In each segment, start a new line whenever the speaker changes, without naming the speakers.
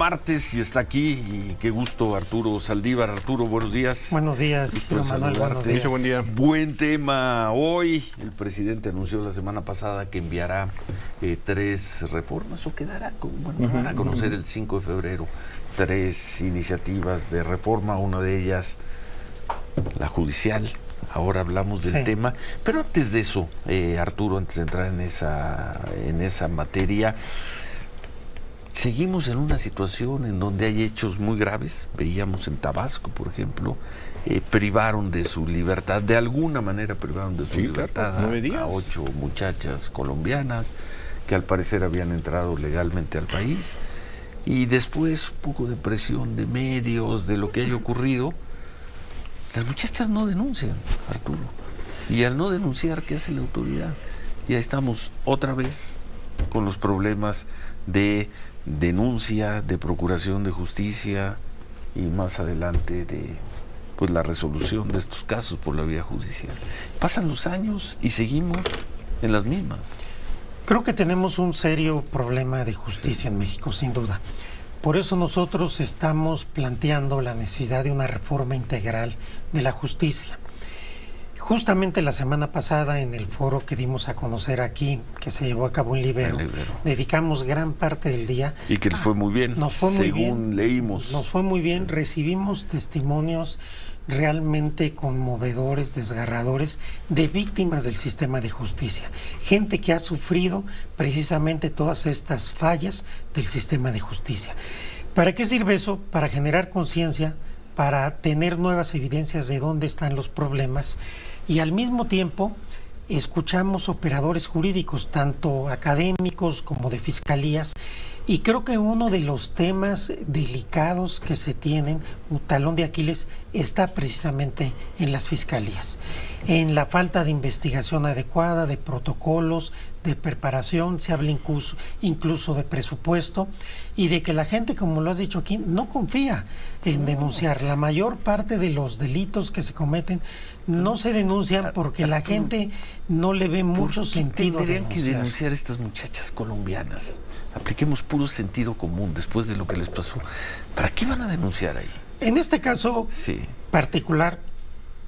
Martes y está aquí y qué gusto Arturo Saldívar. Arturo, buenos días.
Buenos días, Manuel, buenos días.
Buen día. Buen tema hoy. El presidente anunció la semana pasada que enviará 3 reformas o quedará, van a conocer el 5 de febrero 3 iniciativas de reforma, una de ellas la judicial. Ahora hablamos del tema, pero antes de eso, Arturo, antes de entrar en esa materia, seguimos en una situación en donde hay hechos muy graves. Veíamos en Tabasco, por ejemplo, privaron de su libertad, de alguna manera privaron de su libertad a 8 muchachas colombianas que al parecer habían entrado legalmente al país. Y después, un poco de presión de medios, de lo que haya ocurrido, las muchachas no denuncian, Arturo. Y al no denunciar, ¿qué hace la autoridad? Ya estamos otra vez con los problemas de denuncia, de procuración de justicia y más adelante de la resolución de estos casos por la vía judicial. Pasan los años y seguimos en las mismas.
Creo que tenemos un serio problema de justicia en México, sin duda. Por eso nosotros estamos planteando la necesidad de una reforma integral de la justicia. Justamente la semana pasada, en el foro que dimos a conocer aquí, que se llevó a cabo en Libero, dedicamos gran parte del día.
Y que fue muy bien, según leímos.
Nos fue muy bien, recibimos testimonios realmente conmovedores, desgarradores, de víctimas del sistema de justicia. Gente que ha sufrido precisamente todas estas fallas del sistema de justicia. ¿Para qué sirve eso? Para generar conciencia, para tener nuevas evidencias de dónde están los problemas, y al mismo tiempo escuchamos operadores jurídicos, tanto académicos como de fiscalías, y creo que uno de los temas delicados que se tienen, un talón de Aquiles, está precisamente en las fiscalías, en la falta de investigación adecuada, de protocolos, de preparación. Se habla incluso de presupuesto, y de que la gente, como lo has dicho aquí, no confía en denunciar. La mayor parte de los delitos que se cometen no se denuncian porque la gente no le ve mucho sentido.
Tendrían que denunciar estas muchachas colombianas. Apliquemos puro sentido común después de lo que les pasó. ¿Para qué van a denunciar ahí?
En este caso particular,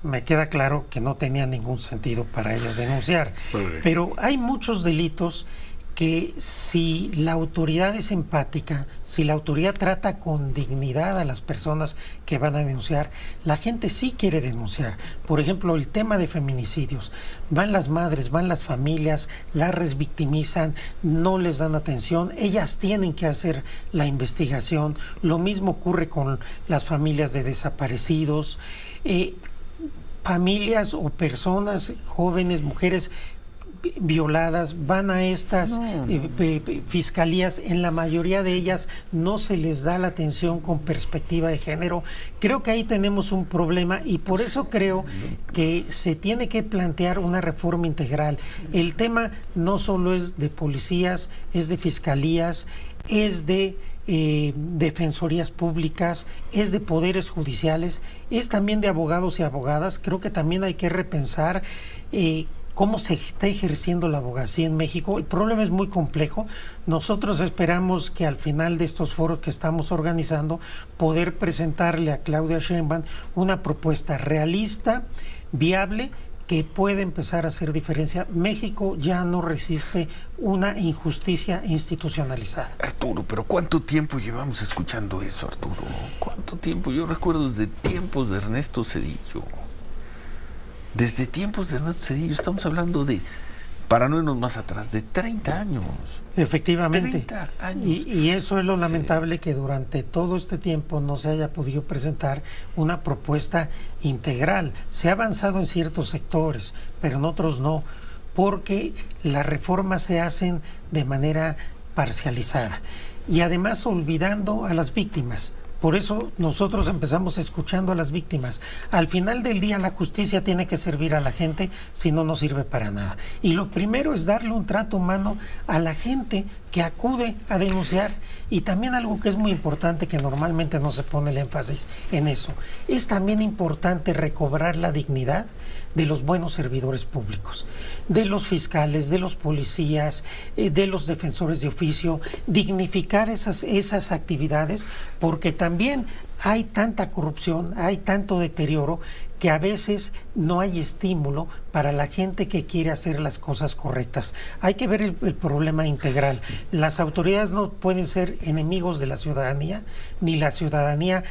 me queda claro que no tenía ningún sentido para ellas denunciar. Pero hay muchos delitos que, si la autoridad es empática, si la autoridad trata con dignidad a las personas que van a denunciar, la gente sí quiere denunciar. Por ejemplo, el tema de feminicidios. Van las madres, van las familias, las revictimizan, no les dan atención, ellas tienen que hacer la investigación. Lo mismo ocurre con las familias de desaparecidos, familias o personas jóvenes, mujeres violadas, van a estas fiscalías. En la mayoría de ellas no se les da la atención con perspectiva de género. Creo que ahí tenemos un problema, y por eso creo que se tiene que plantear una reforma integral. El tema no solo es de policías, es de fiscalías, es de defensorías públicas, es de poderes judiciales, es también de abogados y abogadas. Creo que también hay que repensar cómo se está ejerciendo la abogacía en México. El problema es muy complejo. Nosotros esperamos que al final de estos foros que estamos organizando, poder presentarle a Claudia Sheinbaum una propuesta realista, viable, que puede empezar a hacer diferencia. México ya no resiste una injusticia institucionalizada.
Arturo, pero ¿cuánto tiempo llevamos escuchando eso, Arturo? ¿Cuánto tiempo? Yo recuerdo desde tiempos de Ernesto Zedillo. Desde tiempos de Ernesto Zedillo, estamos hablando de, para no irnos más atrás, de 30 años.
Efectivamente.
30 años.
Y eso es lo lamentable, que durante todo este tiempo no se haya podido presentar una propuesta integral. Se ha avanzado en ciertos sectores, pero en otros no, porque las reformas se hacen de manera parcializada y además olvidando a las víctimas. Por eso nosotros empezamos escuchando a las víctimas. Al final del día, la justicia tiene que servir a la gente, si no, no sirve para nada. Y lo primero es darle un trato humano a la gente que acude a denunciar. Y también algo que es muy importante, que normalmente no se pone el énfasis en eso, es también importante recobrar la dignidad de los buenos servidores públicos, de los fiscales, de los policías, de los defensores de oficio, dignificar esas actividades, porque también hay tanta corrupción, hay tanto deterioro, que a veces no hay estímulo para la gente que quiere hacer las cosas correctas. Hay que ver el problema integral. Las autoridades no pueden ser enemigos de la ciudadanía, ni la ciudadanía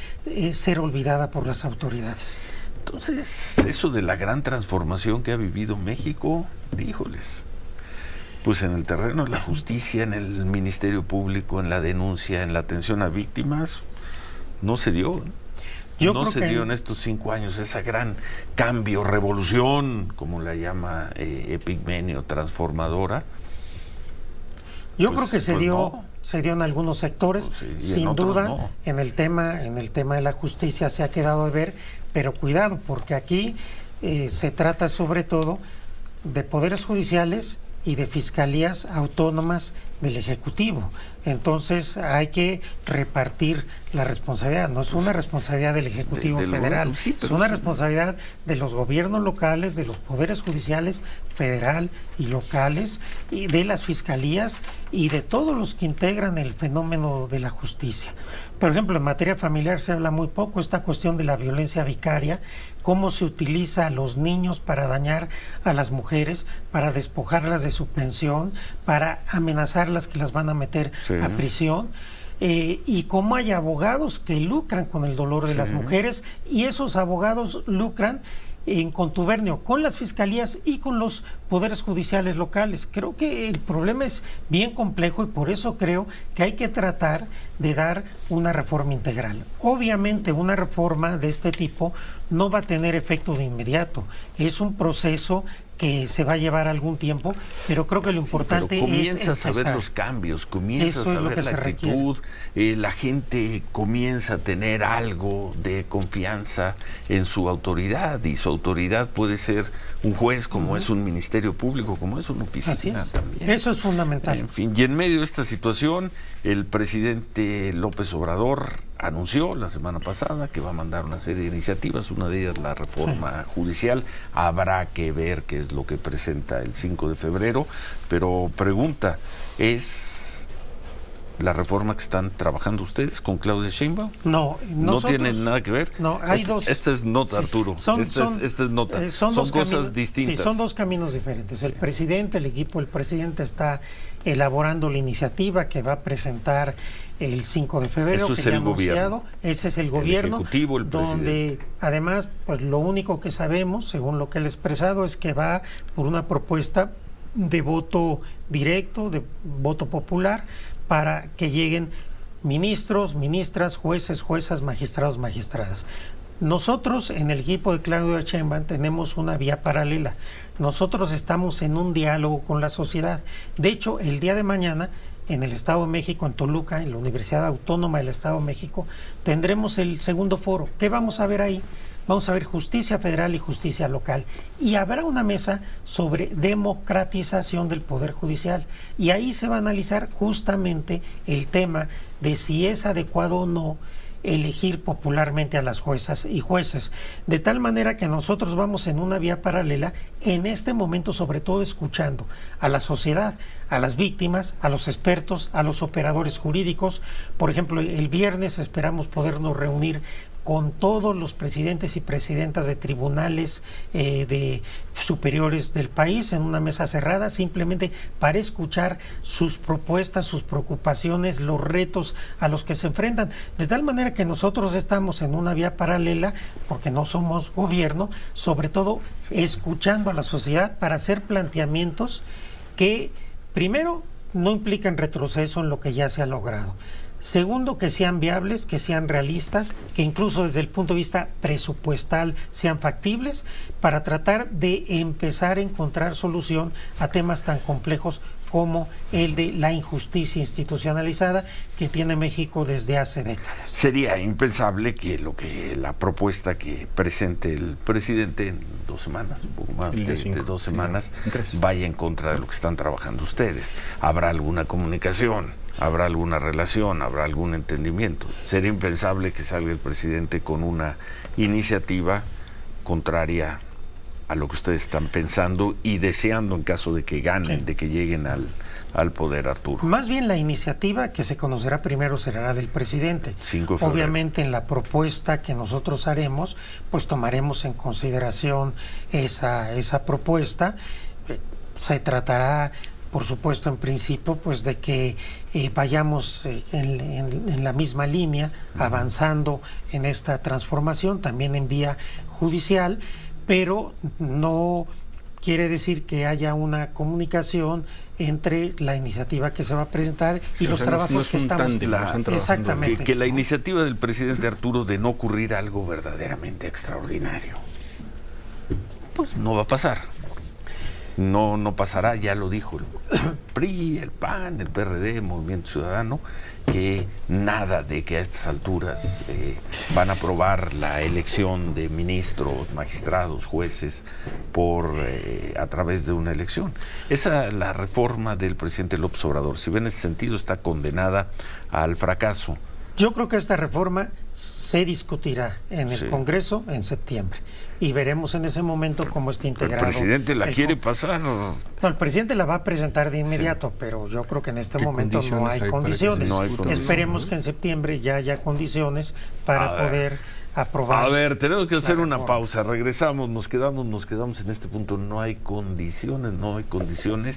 ser olvidada por las autoridades.
Entonces, eso de la gran transformación que ha vivido México, híjoles, pues en el terreno de la justicia, en el Ministerio Público, en la denuncia, en la atención a víctimas, no se dio. No se dio en estos 5 años esa gran cambio, revolución, como la llama Epigmenio, transformadora.
Yo creo que se dio en algunos sectores, pues sí, sin duda, no. en el tema de la justicia se ha quedado de ver, pero cuidado, porque aquí se trata sobre todo de poderes judiciales y de fiscalías autónomas del Ejecutivo. Entonces hay que repartir la responsabilidad. No es una responsabilidad del Ejecutivo federal, sí, es una responsabilidad de los gobiernos locales, de los poderes judiciales federal y locales, y de las fiscalías y de todos los que integran el fenómeno de la justicia. Por ejemplo, en materia familiar se habla muy poco esta cuestión de la violencia vicaria, cómo se utiliza a los niños para dañar a las mujeres, para despojarlas de su pensión, para amenazarlas que las van a meter a prisión, y cómo hay abogados que lucran con el dolor de las mujeres, y esos abogados lucran en contubernio con las fiscalías y con los poderes judiciales locales. Creo que el problema es bien complejo y por eso creo que hay que tratar de dar una reforma integral. Obviamente una reforma de este tipo no va a tener efecto de inmediato, es un proceso que se va a llevar algún tiempo, pero creo que lo importante es
comienzas a ver los cambios, comienzas a ver la actitud, la gente comienza a tener algo de confianza en su autoridad, y su autoridad puede ser un juez, como es un ministerio público, como es una oficina también.
Eso es fundamental.
En fin, y en medio de esta situación, el presidente López Obrador anunció la semana pasada que va a mandar una serie de iniciativas, una de ellas la reforma judicial. Habrá que ver qué es lo que presenta el 5 de febrero, pero pregunta, ¿es la reforma que están trabajando ustedes con Claudia Sheinbaum?
No,
no tienen nada que ver.
No, hay dos.
Esta es nota, Arturo. Esta es nota.
Son
cosas distintas.
Sí, son dos caminos diferentes. El presidente, el equipo del presidente está elaborando la iniciativa que va a presentar el 5 de febrero.
Eso es el gobierno.
Ese es el gobierno.
El ejecutivo, el
donde
presidente.
Además, pues lo único que sabemos, según lo que él ha expresado, es que va por una propuesta de voto directo, de voto popular, para que lleguen ministros, ministras, jueces, juezas, magistrados, magistradas. Nosotros en el equipo de Claudia Sheinbaum tenemos una vía paralela. Nosotros estamos en un diálogo con la sociedad. De hecho, el día de mañana, en el Estado de México, en Toluca, en la Universidad Autónoma del Estado de México, tendremos el segundo foro. ¿Qué vamos a ver ahí? Vamos a ver justicia federal y justicia local. Y habrá una mesa sobre democratización del Poder Judicial. Y ahí se va a analizar justamente el tema de si es adecuado o no elegir popularmente a las juezas y jueces, de tal manera que nosotros vamos en una vía paralela, en este momento sobre todo escuchando a la sociedad, a las víctimas, a los expertos, a los operadores jurídicos. Por ejemplo, el viernes esperamos podernos reunir con todos los presidentes y presidentas de tribunales de superiores del país en una mesa cerrada, simplemente para escuchar sus propuestas, sus preocupaciones, los retos a los que se enfrentan, de tal manera que nosotros estamos en una vía paralela, porque no somos gobierno, sobre todo escuchando a la sociedad para hacer planteamientos que, primero, no implican retroceso en lo que ya se ha logrado. Segundo, que sean viables, que sean realistas, que incluso desde el punto de vista presupuestal sean factibles, para tratar de empezar a encontrar solución a temas tan complejos como el de la injusticia institucionalizada que tiene México desde hace décadas.
Sería impensable que la propuesta que presente el presidente en 2 semanas, un poco más de 2 semanas, vaya en contra de lo que están trabajando ustedes. ¿Habrá alguna comunicación? ¿Habrá alguna relación? ¿Habrá algún entendimiento? Sería impensable que salga el presidente con una iniciativa contraria a lo que ustedes están pensando y deseando en caso de que ganen, de que lleguen al poder, Arturo.
Más bien la iniciativa que se conocerá primero será la del presidente.
5 de febrero.
Obviamente en la propuesta que nosotros haremos, pues tomaremos en consideración esa propuesta. Se tratará, por supuesto, en principio, pues de que vayamos en la misma línea, avanzando en esta transformación, también en vía judicial, pero no quiere decir que haya una comunicación entre la iniciativa que se va a presentar y los trabajos que estamos...
Exactamente. Que la iniciativa del presidente Arturo de no ocurrir algo verdaderamente extraordinario, pues no va a pasar. No pasará, ya lo dijo el PRI, el PAN, el PRD, Movimiento Ciudadano, que nada de que a estas alturas van a aprobar la elección de ministros, magistrados, jueces a través de una elección. La reforma del presidente López Obrador, si bien en ese sentido está condenada al fracaso.
Yo creo que esta reforma se discutirá en el Congreso en septiembre y veremos en ese momento cómo está integrado.
¿El presidente la quiere pasar?
No, el presidente la va a presentar de inmediato, pero yo creo que en este momento no hay condiciones. Esperemos que en septiembre ya haya condiciones para poder aprobar.
A ver, tenemos que hacer una pausa. Regresamos, nos quedamos en este punto. No hay condiciones,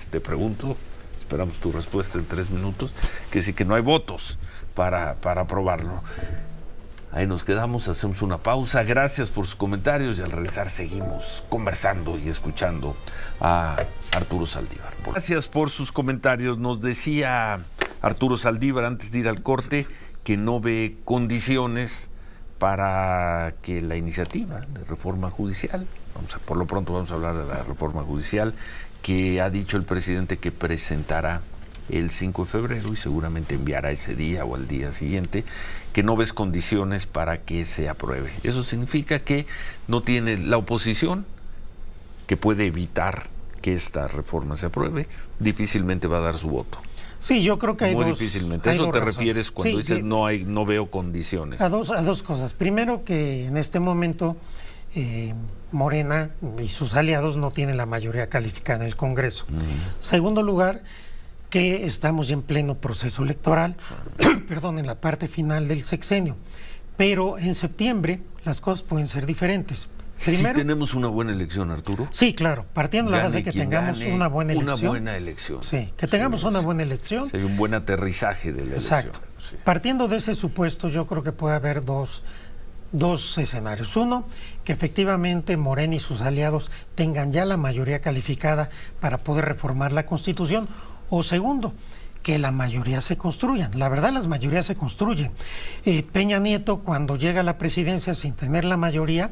te pregunto. Esperamos tu respuesta en 3 minutos, que sí que no hay votos para aprobarlo. Ahí nos quedamos, hacemos una pausa. Gracias por sus comentarios y al regresar seguimos conversando y escuchando a Arturo Saldívar. Gracias por sus comentarios. Nos decía Arturo Saldívar antes de ir al corte que no ve condiciones para que la iniciativa de reforma judicial, por lo pronto vamos a hablar de la reforma judicial, que ha dicho el presidente que presentará el 5 de febrero y seguramente enviará ese día o al día siguiente, que no ves condiciones para que se apruebe. Eso significa que no tiene la oposición, que puede evitar que esta reforma se apruebe, difícilmente va a dar su voto.
Sí, yo creo que hay
muy
dos.
Difícilmente. ¿Eso te refieres cuando dices no veo condiciones?
A dos cosas. Primero, que en este momento Morena y sus aliados no tienen la mayoría calificada en el Congreso. Segundo lugar, que estamos en pleno proceso electoral, perdón, en la parte final del sexenio. Pero en septiembre las cosas pueden ser diferentes.
Primero, ¿sí tenemos una buena elección, Arturo?
Sí, claro, partiendo de la base de que tengamos una buena elección.
Una buena elección.
Sí, que tengamos una buena elección.
Sería un buen aterrizaje de la elección.
Exacto. Sí. Partiendo de ese supuesto, yo creo que puede haber dos escenarios. Uno, que efectivamente Morena y sus aliados tengan ya la mayoría calificada para poder reformar la Constitución. O segundo, que la mayoría se construyan. La verdad, las mayorías se construyen. Peña Nieto, cuando llega a la presidencia sin tener la mayoría,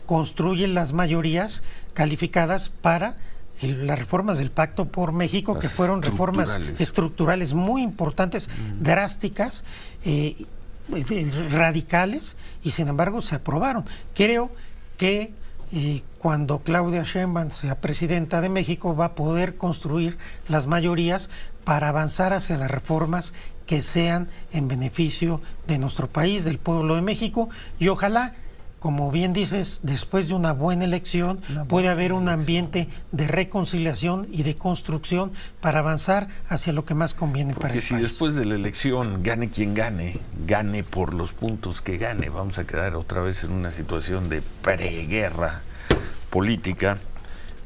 construye las mayorías calificadas para las reformas del Pacto por México, que fueron reformas estructurales muy importantes, drásticas, radicales, y sin embargo se aprobaron. Creo que cuando Claudia Sheinbaum sea presidenta de México va a poder construir las mayorías para avanzar hacia las reformas que sean en beneficio de nuestro país, del pueblo de México, y ojalá, como bien dices, después de una buena elección puede haber un ambiente de reconciliación y de construcción para avanzar hacia lo que más conviene para el país.
Porque si después de la elección gane quien gane, gane por los puntos que gane, vamos a quedar otra vez en una situación de preguerra política,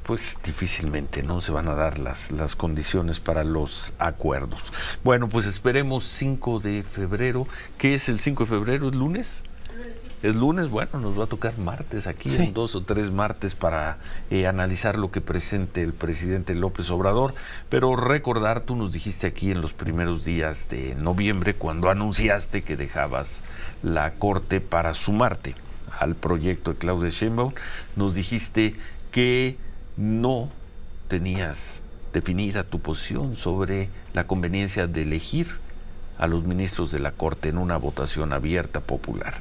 pues difícilmente no se van a dar las condiciones para los acuerdos. Bueno, pues esperemos 5 de febrero. ¿Qué es el 5 de febrero? ¿Es lunes? Es lunes, bueno, nos va a tocar martes aquí, en 2 o 3 martes para analizar lo que presente el presidente López Obrador, pero recordar, tú nos dijiste aquí en los primeros días de noviembre, cuando anunciaste que dejabas la Corte para sumarte al proyecto de Claudia Sheinbaum, nos dijiste que no tenías definida tu posición sobre la conveniencia de elegir a los ministros de la Corte en una votación abierta popular,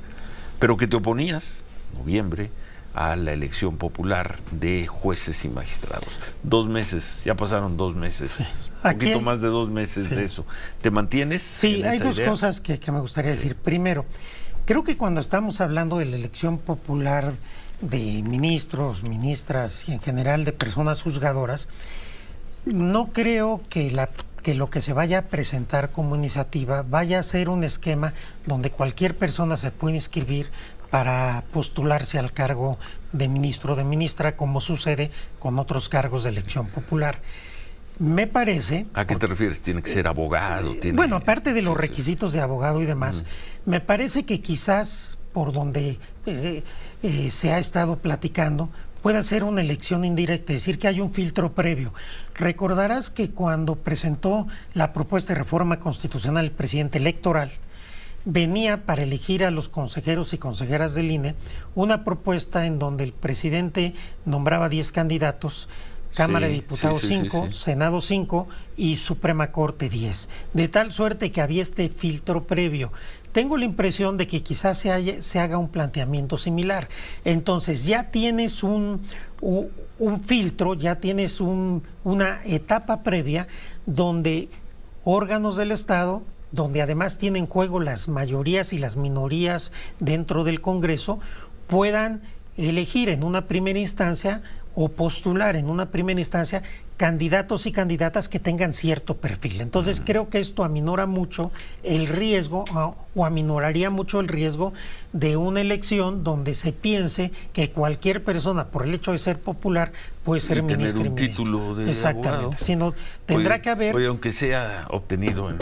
pero que te oponías, en noviembre, a la elección popular de jueces y magistrados. 2 meses, ya pasaron 2 meses, sí. Un poquito más de 2 meses sí. De eso. ¿Te mantienes?
Sí, hay dos cosas que me gustaría decir. Primero, creo que cuando estamos hablando de la elección popular de ministros, ministras y en general de personas juzgadoras, no creo que lo que se vaya a presentar como iniciativa vaya a ser un esquema donde cualquier persona se puede inscribir para postularse al cargo de ministro o de ministra, como sucede con otros cargos de elección popular. Me parece...
¿A qué te refieres? ¿Tiene que ser abogado?
Bueno, aparte de los requisitos de abogado y demás, me parece que quizás por donde se ha estado platicando, puede ser una elección indirecta, es decir, que hay un filtro previo. Recordarás que cuando presentó la propuesta de reforma constitucional el presidente electoral, venía para elegir a los consejeros y consejeras del INE una propuesta en donde el presidente nombraba 10 candidatos, Cámara de Diputados 5, Senado 5 y Suprema Corte 10, de tal suerte que había este filtro previo. Tengo la impresión de que quizás se haga un planteamiento similar. Entonces ya tienes un filtro, ya tienes una etapa previa donde órganos del Estado, donde además tienen en juego las mayorías y las minorías dentro del Congreso, puedan elegir en una primera instancia o postular en una primera instancia candidatos y candidatas que tengan cierto perfil. Entonces creo que esto aminora mucho el riesgo o aminoraría mucho el riesgo de una elección donde se piense que cualquier persona, por el hecho de ser popular, puede ser ministro y ministro.
Título de
exactamente,
abogado.
Sino tendrá que haber...
aunque sea obtenido en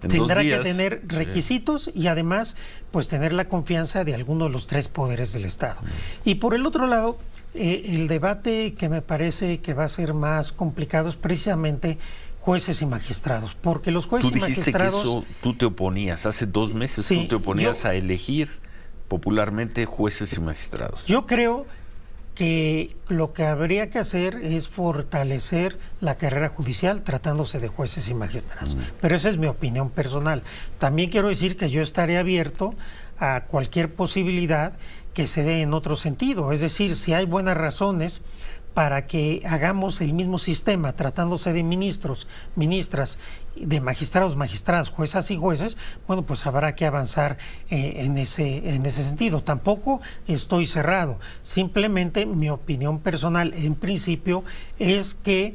tendrá que tener requisitos y además pues tener la confianza de alguno de los 3 poderes del Estado. Y por el otro lado, el debate que me parece que va a ser más complicado es precisamente jueces y magistrados, porque los jueces y magistrados...
Tú dijiste que eso tú te oponías, hace 2 meses tú te oponías a elegir popularmente jueces y magistrados.
Yo creo que lo que habría que hacer es fortalecer la carrera judicial tratándose de jueces y magistrados. Pero esa es mi opinión personal. También quiero decir que yo estaré abierto a cualquier posibilidad que se dé en otro sentido. Es decir, si hay buenas razones para que hagamos el mismo sistema, tratándose de ministros, ministras, de magistrados, magistradas, juezas y jueces, bueno, pues habrá que avanzar en ese sentido. Tampoco estoy cerrado, simplemente mi opinión personal en principio es que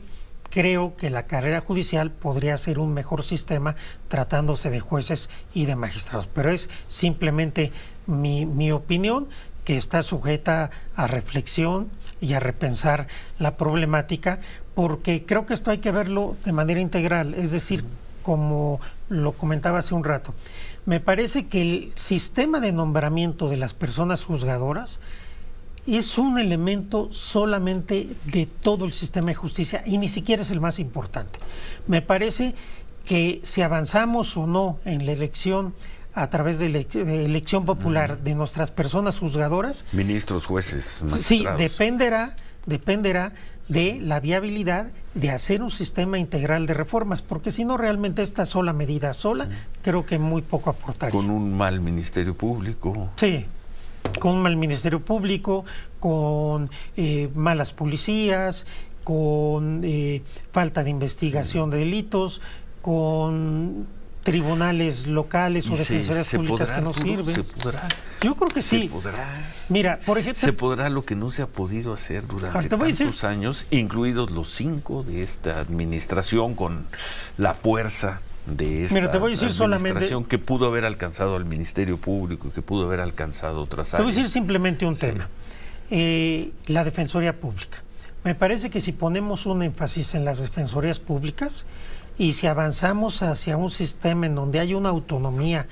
creo que la carrera judicial podría ser un mejor sistema tratándose de jueces y de magistrados, pero es simplemente mi opinión, que está sujeta a reflexión y a repensar la problemática, porque creo que esto hay que verlo de manera integral, es decir, como lo comentaba hace un rato, me parece que el sistema de nombramiento de las personas juzgadoras es un elemento solamente de todo el sistema de justicia y ni siquiera es el más importante. Me parece que si avanzamos o no en la elección a través de elección popular de nuestras personas juzgadoras,
ministros, jueces, magistrados.
Sí, dependerá de la viabilidad de hacer un sistema integral de reformas, porque si no realmente esta sola medida creo que muy poco aportaría.
Con un mal Ministerio Público.
Sí, con un mal Ministerio Público, con malas policías, con falta de investigación de delitos, con tribunales locales o defensorías públicas que no sirven.
¿Se podrá?
Yo creo que sí.
¿Se podrá?
Mira, por ejemplo...
¿Se podrá lo que no se ha podido hacer durante tantos años, incluidos los 5 de esta administración, con la fuerza de esta administración que pudo haber alcanzado al Ministerio Público y que pudo haber alcanzado otras áreas?
Te voy a decir simplemente un tema. La Defensoría Pública. Me parece que si ponemos un énfasis en las defensorías públicas y si avanzamos hacia un sistema en donde hay una autonomía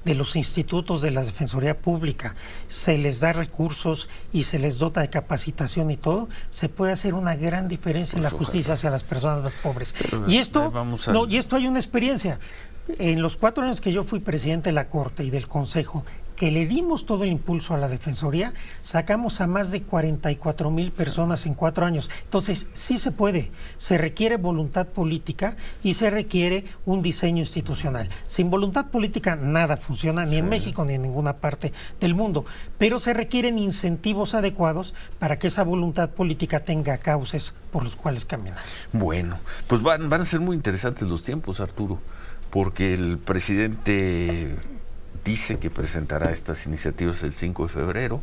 de los institutos de la Defensoría Pública, se les da recursos y se les dota de capacitación y todo, se puede hacer una gran diferencia en la justicia hacia las personas más pobres. Y esto hay una experiencia. En los 4 años que yo fui presidente de la Corte y del Consejo, que le dimos todo el impulso a la Defensoría, sacamos a más de 44,000 personas en 4 años. Entonces, sí se puede. Se requiere voluntad política y se requiere un diseño institucional. Sin voluntad política nada funciona, ni en México ni en ninguna parte del mundo. Pero se requieren incentivos adecuados para que esa voluntad política tenga cauces por los cuales caminar.
Bueno, pues van a ser muy interesantes los tiempos, Arturo, porque el presidente dice que presentará estas iniciativas el 5 de febrero.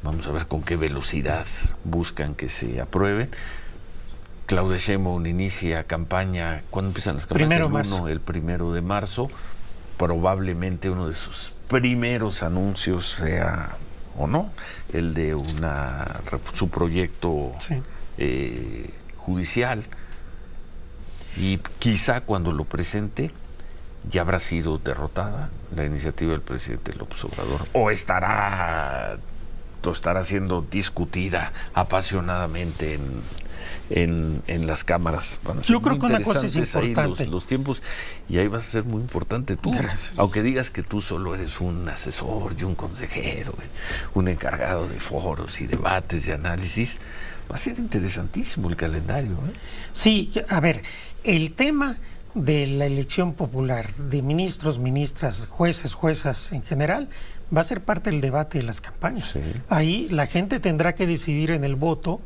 Vamos a ver con qué velocidad buscan que se aprueben. Claudia Sheinbaum inicia campaña, ¿cuándo empiezan las campañas? El 1 de marzo. Probablemente uno de sus primeros anuncios sea, o no, el de su proyecto judicial. Y quizá cuando lo presente ya habrá sido derrotada la iniciativa del presidente López Obrador, o estará siendo discutida apasionadamente en las cámaras.
Yo creo que una cosa es importante.
Los tiempos, y ahí vas a ser muy importante tú.
Gracias.
Aunque digas que tú solo eres un asesor y un consejero, un encargado de foros y debates y análisis, va a ser interesantísimo el calendario.
Sí, a ver, el tema de la elección popular de ministros, ministras, jueces, juezas en general, va a ser parte del debate de las campañas.
Sí.
Ahí la gente tendrá que decidir en el voto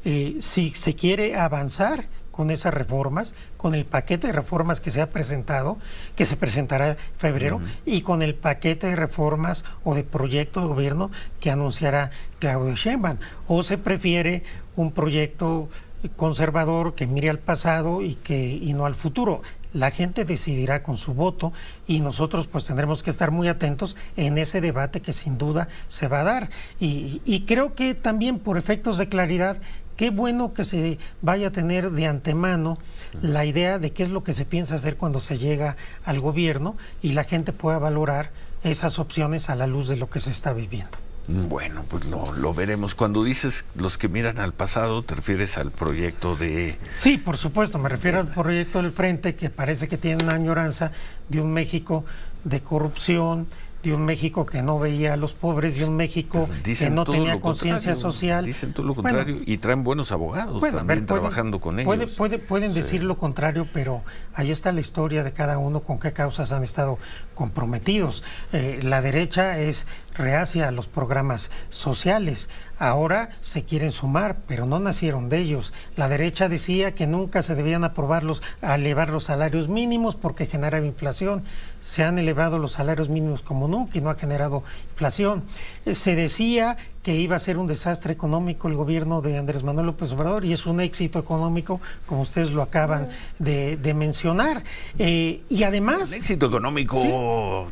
si se quiere avanzar con esas reformas, con el paquete de reformas que se ha presentado, que se presentará en febrero, y con el paquete de reformas o de proyecto de gobierno que anunciará Claudia Sheinbaum, o se prefiere un proyecto conservador que mire al pasado y no al futuro. La gente decidirá con su voto y nosotros pues tendremos que estar muy atentos en ese debate que sin duda se va a dar. Y creo que también por efectos de claridad, qué bueno que se vaya a tener de antemano la idea de qué es lo que se piensa hacer cuando se llega al gobierno y la gente pueda valorar esas opciones a la luz de lo que se está viviendo.
Bueno, pues lo veremos. Cuando dices los que miran al pasado, ¿te refieres al proyecto de...?
Sí, por supuesto, me refiero al proyecto del Frente, que parece que tiene una añoranza de un México de corrupción, de un México que no veía a los pobres, de un México que no tenía conciencia social.
Dicen todo lo contrario, y traen buenos abogados también trabajando con ellos.
Pueden decir lo contrario, pero ahí está la historia de cada uno, con qué causas han estado comprometidos. La derecha es reacia a los programas sociales. Ahora se quieren sumar, pero no nacieron de ellos. La derecha decía que nunca se debían elevar los salarios mínimos porque generaba inflación. Se han elevado los salarios mínimos como nunca y no ha generado inflación. Se decía que iba a ser un desastre económico el gobierno de Andrés Manuel López Obrador, y es un éxito económico, como ustedes lo acaban de mencionar. Y además...
Un éxito económico...
Sí,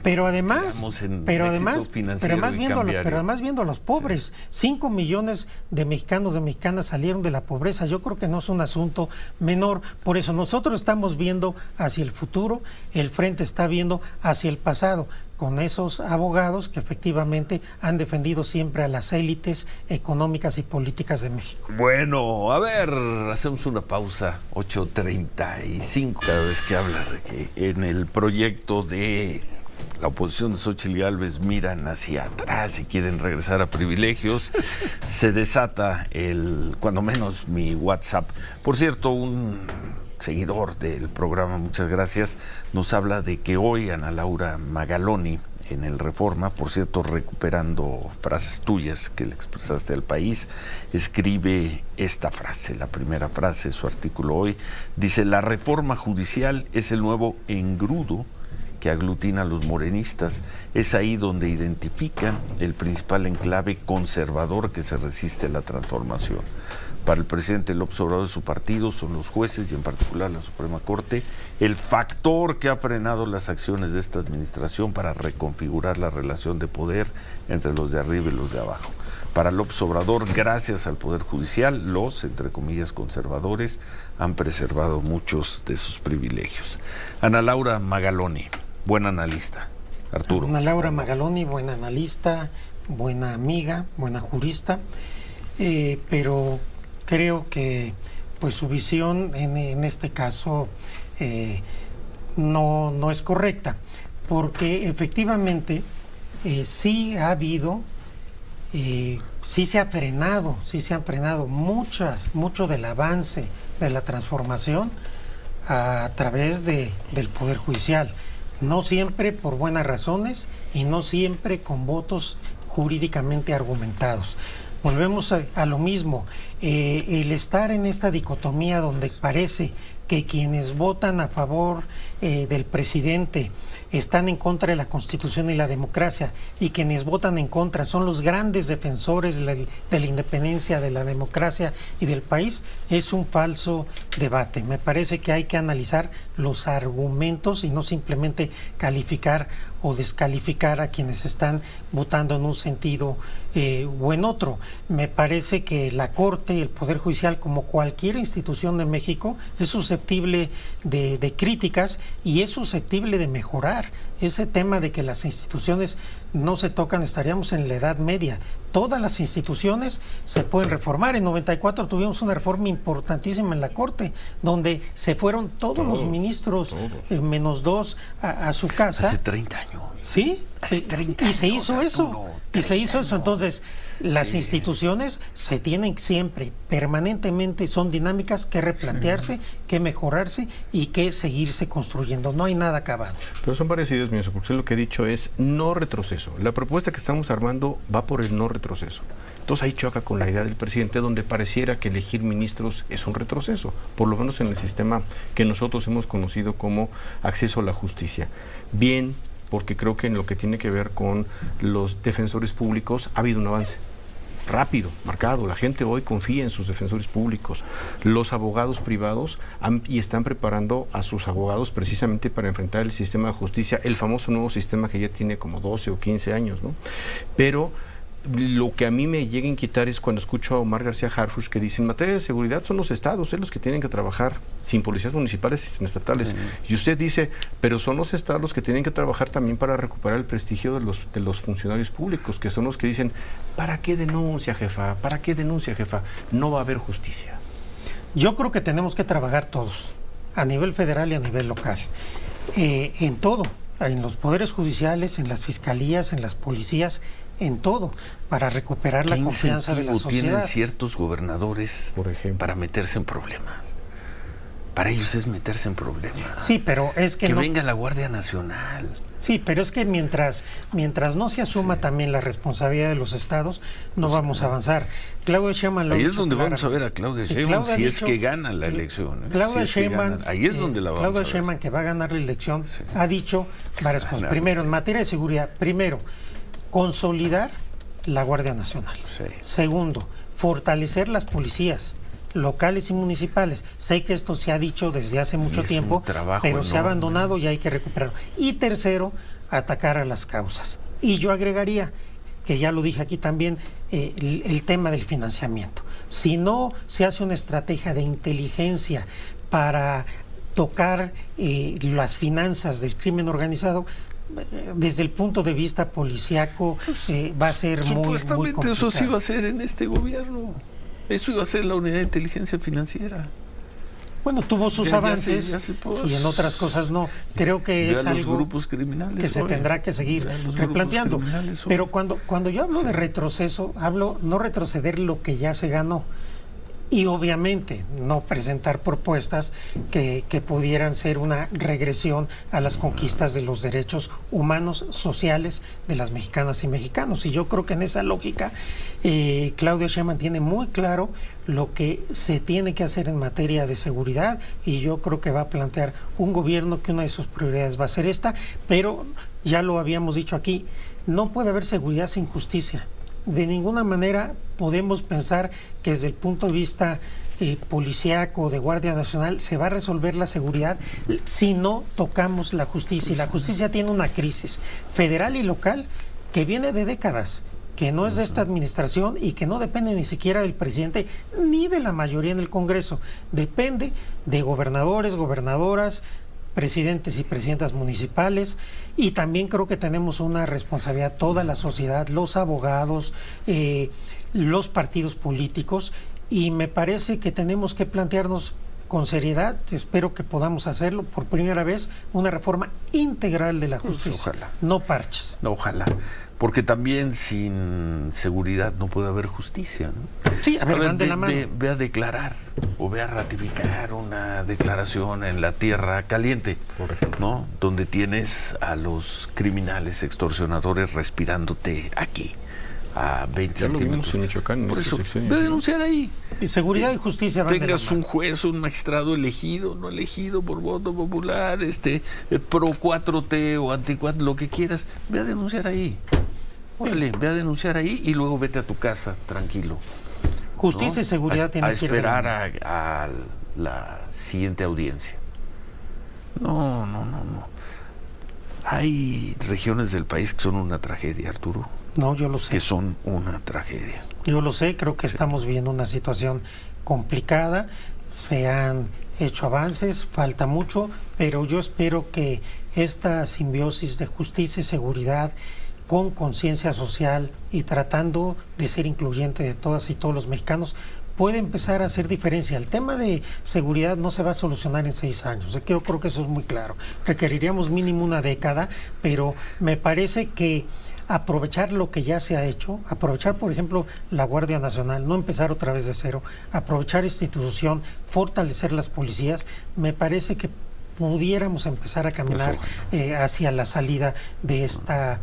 pero además viendo a los pobres. 5 millones de mexicanos, de mexicanas salieron de la pobreza. Yo creo que no es un asunto menor. Por eso nosotros estamos viendo hacia el futuro, el Frente está viendo hacia el pasado, con esos abogados que efectivamente han defendido siempre a las élites económicas y políticas de México.
Bueno, a ver, hacemos una pausa, 8:35, cada vez que hablas de que en el proyecto de la oposición de Xóchitl Gálvez miran hacia atrás y quieren regresar a privilegios, se desata cuando menos mi WhatsApp. Por cierto, un seguidor del programa, muchas gracias, nos habla de que hoy Ana Laura Magaloni en el Reforma, por cierto, recuperando frases tuyas que le expresaste al país, escribe esta frase, la primera frase de su artículo hoy, dice: la reforma judicial es el nuevo engrudo que aglutina a los morenistas. Es ahí donde identifican el principal enclave conservador que se resiste a la transformación. Para el presidente López Obrador y su partido son los jueces, y en particular la Suprema Corte, el factor que ha frenado las acciones de esta administración para reconfigurar la relación de poder entre los de arriba y los de abajo. Para López Obrador, gracias al Poder Judicial, los, entre comillas, conservadores han preservado muchos de sus privilegios. Ana Laura Magaloni, buena analista. Arturo.
Ana Laura Magaloni, buena analista, buena amiga, buena jurista, pero creo que pues su visión en este caso no es correcta, porque efectivamente sí ha habido, sí se han frenado mucho del avance de la transformación a través del Poder Judicial. No siempre por buenas razones y no siempre con votos jurídicamente argumentados. Volvemos a lo mismo, el estar en esta dicotomía donde parece que quienes votan a favor del presidente están en contra de la Constitución y la democracia, y quienes votan en contra son los grandes defensores de la independencia, de la democracia y del país, es un falso debate. Me parece que hay que analizar los argumentos y no simplemente calificar o descalificar a quienes están votando en un sentido o en otro. Me parece que la Corte, el Poder Judicial, como cualquier institución de México, es susceptible de críticas y es susceptible de mejorar. Ese tema de que las instituciones no se tocan, estaríamos en la Edad Media. Todas las instituciones se pueden reformar. En 94 tuvimos una reforma importantísima en la Corte, donde se fueron todos los ministros, menos 2, a su casa.
Hace 30 años.
Sí,
hace 30
años. Y se hizo eso. Y se hizo eso. Entonces, las instituciones se tienen siempre, permanentemente, son dinámicas que replantearse, que mejorarse y que seguirse construyendo. No hay nada acabado.
Pero son parecidas, porque lo que he dicho es no retroceso. La propuesta que estamos armando va por el no retroceso. Entonces ahí choca con la idea del presidente, donde pareciera que elegir ministros es un retroceso, por lo menos en el sistema que nosotros hemos conocido como acceso a la justicia. Bien, porque creo que en lo que tiene que ver con los defensores públicos ha habido un avance rápido, marcado. La gente hoy confía en sus defensores públicos. Los abogados privados están preparando a sus abogados precisamente para enfrentar el sistema de justicia, el famoso nuevo sistema que ya tiene como 12 o 15 años, ¿no? Pero lo que a mí me llega a inquietar es cuando escucho a Omar García Harfuch que dice: en materia de seguridad son los estados los que tienen que trabajar, sin policías municipales y sin estatales. Y usted dice, pero son los estados los que tienen que trabajar también para recuperar el prestigio de los funcionarios públicos, que son los que dicen: ¿para qué denuncia, jefa? ¿Para qué denuncia, jefa? No va a haber justicia.
Yo creo que tenemos que trabajar todos, a nivel federal y a nivel local, en todo, en los poderes judiciales, en las fiscalías, en las policías, en todo, para recuperar la confianza de la sociedad.
¿Qué incentivo tienen ciertos gobernadores, por ejemplo, para meterse en problemas? Para ellos es meterse en problemas.
Sí, pero es que no,
venga la Guardia Nacional.
Sí, pero es que mientras no se asuma también la responsabilidad de los estados, no vamos a avanzar. Claudia Sheinbaum lo
ahí es donde vamos a ver a Claudia Sheinbaum, si es que gana la elección.
Claudia Sheinbaum,
ahí es donde la vamos a ver.
Claudia Sheinbaum, que va a ganar la elección, ha dicho varias cosas. Primero, en materia de seguridad, consolidar la Guardia Nacional. Segundo, fortalecer las policías locales y municipales. Sé que esto se ha dicho desde hace mucho tiempo, pero se ha abandonado y hay que recuperarlo. Y tercero, atacar a las causas. Y yo agregaría, que ya lo dije aquí también, el tema del financiamiento. Si no se hace una estrategia de inteligencia para tocar las finanzas del crimen organizado, desde el punto de vista policíaco, va a ser muy complicado.
Supuestamente eso sí va a ser en este gobierno. Eso iba a ser la unidad de inteligencia financiera.
Bueno, tuvo sus avances y en otras cosas no. Creo que es algo
grupos criminales,
que se tendrá que seguir replanteando. Pero cuando yo hablo de retroceso, hablo no retroceder lo que ya se ganó. Y obviamente no presentar propuestas que pudieran ser una regresión a las conquistas de los derechos humanos, sociales de las mexicanas y mexicanos. Y yo creo que en esa lógica Claudia Sheinbaum tiene muy claro lo que se tiene que hacer en materia de seguridad, y yo creo que va a plantear un gobierno que una de sus prioridades va a ser esta, pero ya lo habíamos dicho aquí, no puede haber seguridad sin justicia. De ninguna manera podemos pensar que desde el punto de vista policíaco, de Guardia Nacional, se va a resolver la seguridad si no tocamos la justicia. Y la justicia tiene una crisis federal y local que viene de décadas, que no es de esta administración y que no depende ni siquiera del presidente ni de la mayoría en el Congreso. Depende de gobernadores, gobernadoras, presidentes y presidentas municipales, y también creo que tenemos una responsabilidad toda la sociedad, los abogados, los partidos políticos, y me parece que tenemos que plantearnos con seriedad, espero que podamos hacerlo por primera vez, una reforma integral de la justicia,
ojalá.
No parches.
Ojalá, porque también sin seguridad no puede haber justicia, ¿no?
Sí, a ver, van de la mano.
Ve a declarar o ve a ratificar una declaración en la tierra caliente,
por ejemplo,
¿no? Donde tienes a los criminales extorsionadores respirándote aquí a 20
ya lo vimos
centímetros.
en Michoacán.
Por eso, ve a denunciar ahí.
Y seguridad y justicia van de la
Tengas
mano.
un juez, un magistrado elegido, no elegido por voto popular, pro 4T o anti 4, lo que quieras, ve a denunciar ahí. Órale, ve a denunciar ahí y luego vete a tu casa tranquilo.
Justicia, ¿no? Y seguridad tienen que ir de la mano.
A esperar a la siguiente audiencia. No. Hay regiones del país que son una tragedia, Arturo.
No, yo lo sé.
Que son una tragedia.
Yo lo sé, creo que estamos viviendo una situación complicada, se han hecho avances, falta mucho, pero yo espero que esta simbiosis de justicia y seguridad con conciencia social y tratando de ser incluyente de todas y todos los mexicanos, puede empezar a hacer diferencia. El tema de seguridad no se va a solucionar en 6 años, yo creo que eso es muy claro. Requeriríamos mínimo una década, pero me parece que aprovechar lo que ya se ha hecho, aprovechar, por ejemplo, la Guardia Nacional, no empezar otra vez de cero, aprovechar institución, fortalecer las policías, me parece que pudiéramos empezar a caminar hacia la salida de esta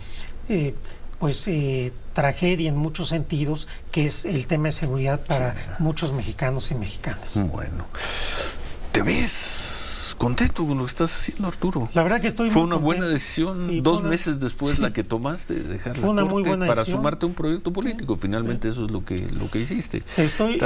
tragedia en muchos sentidos, que es el tema de seguridad para muchos mexicanos y mexicanas.
Bueno, ¿te ves contento con lo que estás haciendo, Arturo?
La verdad que estoy
Fue
muy
una buena
contento.
decisión,
Sí,
2 meses después la que tomaste de dejar la
una
corte
muy buena
para
decisión.
sumarte a un proyecto político. Finalmente eso es lo que hiciste.
Estoy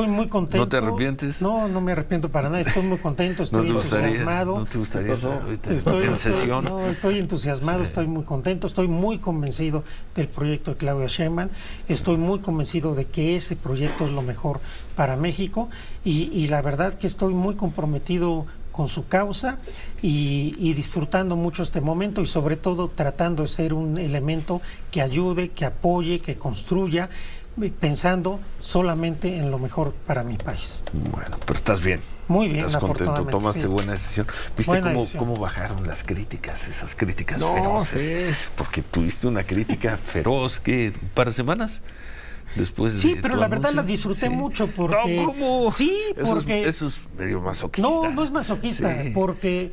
muy contento.
¿No te arrepientes?
No me arrepiento para nada. Estoy muy contento, estoy entusiasmado.
¿No te gustaría estar ahorita
estoy
en sesión?
Estoy entusiasmado, estoy muy contento, estoy muy convencido del proyecto de Claudia Sheinbaum, estoy muy convencido de que ese proyecto es lo mejor para México y la verdad que estoy muy comprometido con su causa y disfrutando mucho este momento y sobre todo tratando de ser un elemento que ayude, que apoye, que construya, pensando solamente en lo mejor para mi país.
Bueno, pero estás bien.
Muy bien,
estás contento,
afortunadamente,
tomaste buena decisión. ¿Viste cómo bajaron las críticas, esas críticas feroces?
Sí.
Porque tuviste una crítica feroz, ¿qué? ¿Un par de semanas? Después
sí, pero la verdad las disfruté mucho porque...
No, ¿cómo?
Sí, porque...
Eso es medio masoquista.
No es masoquista, porque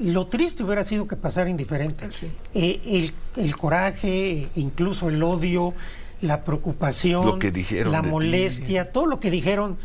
lo triste hubiera sido que pasara indiferente. Sí. El coraje, incluso el odio, la preocupación,
lo que dijeron
la molestia, todo lo que dijeron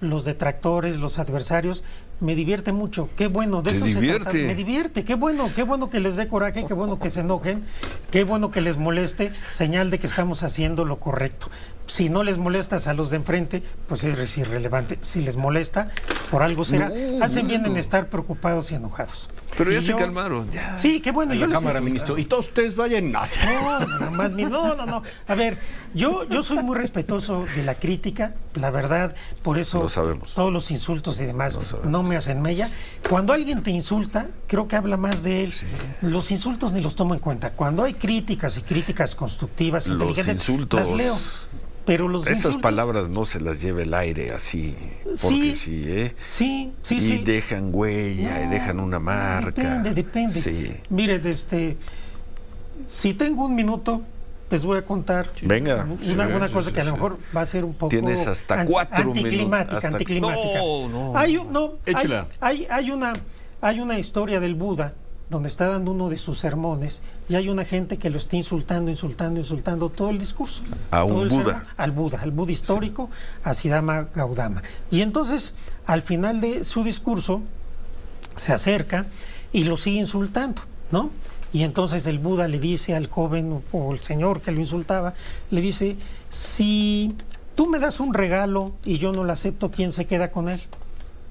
los detractores, los adversarios, me divierte mucho. Qué bueno, de eso se trata. Me divierte, qué bueno que les dé coraje, qué bueno que se enojen, qué bueno que les moleste, señal de que estamos haciendo lo correcto. Si no les molestas a los de enfrente, pues eres irrelevante. Si les molesta, por algo será. Hacen bien en estar preocupados y enojados.
Pero ya se calmaron, ya.
Sí, qué bueno.
Yo la Cámara, ministro. Y todos ustedes vayan. No. A ver, yo soy muy respetuoso de la crítica, la verdad, por eso todos los insultos y demás no me hacen mella. Cuando alguien te insulta, creo que habla más de él. Sí. Los insultos ni los tomo en cuenta. Cuando hay críticas y críticas constructivas, inteligentes, las leo. Pero esas insultos,
palabras no se las lleva el aire así, porque sí, y dejan huella, y dejan una marca.
Depende.
Sí.
Mire, si tengo un minuto, les voy a contar una cosa que a lo mejor va a ser un poco
tienes hasta 4 minutos.
Anticlimática.
No.
Hay una historia del Buda donde está dando uno de sus sermones y hay una gente que lo está insultando todo el discurso.
Al
Buda histórico, a Siddhartha Gautama. Y entonces, al final de su discurso, se acerca y lo sigue insultando, ¿no? Y entonces el Buda le dice al joven o el señor que lo insultaba, le dice, si tú me das un regalo y yo no lo acepto, ¿quién se queda con él?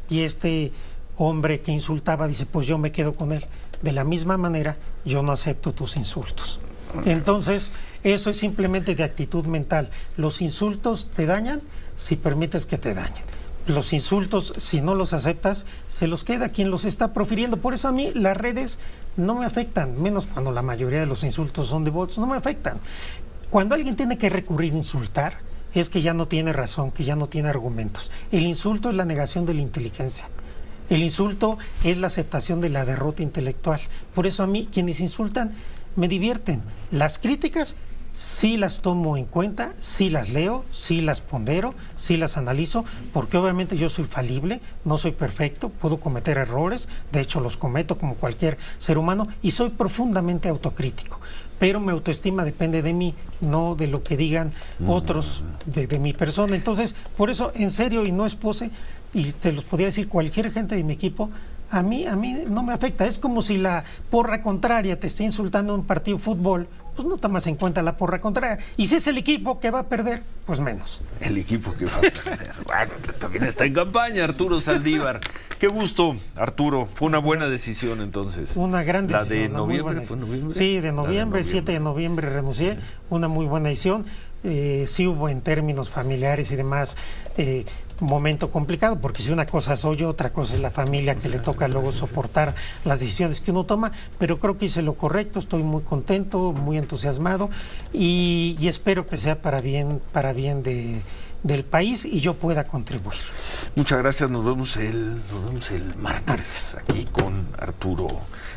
Y este hombre que insultaba dice, pues yo me quedo con él. De la misma manera, yo no acepto tus insultos. Entonces, eso es simplemente de actitud mental. Los insultos te dañan si permites que te dañen. Los insultos, si no los aceptas, se los queda quien los está profiriendo. Por eso a mí las redes no me afectan, menos cuando la mayoría de los insultos son de bots, no me afectan. Cuando alguien tiene que recurrir a insultar, es que ya no tiene razón, que ya no tiene argumentos. El insulto es la negación de la inteligencia. El insulto es la aceptación de la derrota intelectual. Por eso a mí, quienes insultan, me divierten. Las críticas sí las tomo en cuenta, sí las leo, sí las pondero, sí las analizo, porque obviamente yo soy falible, no soy perfecto, puedo cometer errores, de hecho los cometo como cualquier ser humano, y soy profundamente autocrítico. Pero mi autoestima depende de mí, no de lo que digan otros de mi persona. Entonces, por eso, en serio, y no es pose, y te los podría decir cualquier gente de mi equipo, a mí no me afecta. Es como si la porra contraria te esté insultando en un partido de fútbol, pues no tomas en cuenta la porra contraria. Y si es el equipo que va a perder, pues menos.
El equipo que va a perder. Bueno, también está en campaña Arturo Saldívar. Qué gusto, Arturo. Fue una buena decisión entonces.
Una gran decisión.
¿La de noviembre? ¿Fue noviembre?
Sí, de noviembre, 7 de noviembre renuncié. Una muy buena decisión. Sí hubo en términos familiares y demás un momento complicado, porque si una cosa soy yo, otra cosa es la familia que le toca luego soportar las decisiones que uno toma, pero creo que hice lo correcto, estoy muy contento, muy entusiasmado y espero que sea para bien del país y yo pueda contribuir.
Muchas gracias, nos vemos el martes aquí con Arturo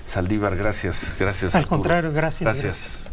Saldívar. Gracias,
Al
Arturo.
contrario, gracias.